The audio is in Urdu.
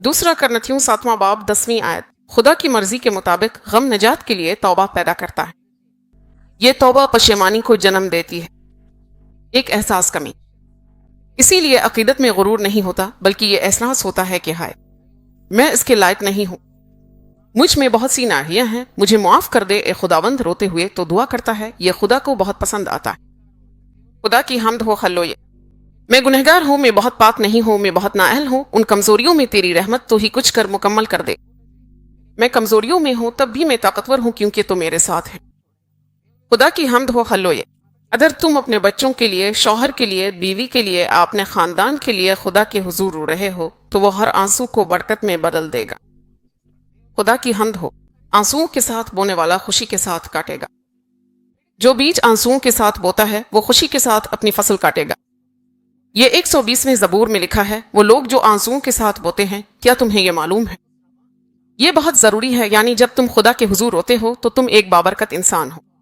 دوسرا کرنتھیوں 7واں باب 10ویں آیت، خدا کی مرضی کے مطابق غم نجات کے لیے توبہ پیدا کرتا ہے۔ یہ توبہ پشیمانی کو جنم دیتی ہے، ایک احساس کمی۔ اسی لیے عقیدت میں غرور نہیں ہوتا، بلکہ یہ احساس ہوتا ہے کہ ہائے، میں اس کے لائق نہیں ہوں، مجھ میں بہت سی ناہیاں ہیں، مجھے معاف کر دے اے خداوند۔ روتے ہوئے تو دعا کرتا ہے، یہ خدا کو بہت پسند آتا ہے۔ خدا کی حمد ہو خلویہ، میں گنہگار ہوں، میں بہت پاک نہیں ہوں، میں بہت نااہل ہوں، ان کمزوریوں میں تیری رحمت تو ہی کچھ کر مکمل کر دے۔ میں کمزوریوں میں ہوں، تب بھی میں طاقتور ہوں کیونکہ تو میرے ساتھ ہے۔ خدا کی حمد ہو خلویہ۔ اگر تم اپنے بچوں کے لیے، شوہر کے لیے، بیوی کے لیے، اپنے خاندان کے لیے خدا کے حضور رو رہے ہو تو وہ ہر آنسو کو برکت میں بدل دے گا۔ خدا کی حمد ہو، آنسوؤں کے ساتھ بونے والا خوشی کے ساتھ کاٹے گا۔ جو بیج آنسوؤں کے ساتھ بوتا ہے وہ خوشی کے ساتھ اپنی فصل کاٹے گا۔ یہ 120ویں زبور میں لکھا ہے، وہ لوگ جو آنسوؤں کے ساتھ بوتے ہیں، کیا تمہیں یہ معلوم ہے؟ یہ بہت ضروری ہے، یعنی جب تم خدا کے حضور روتے ہو تو تم ایک بابرکت انسان ہو۔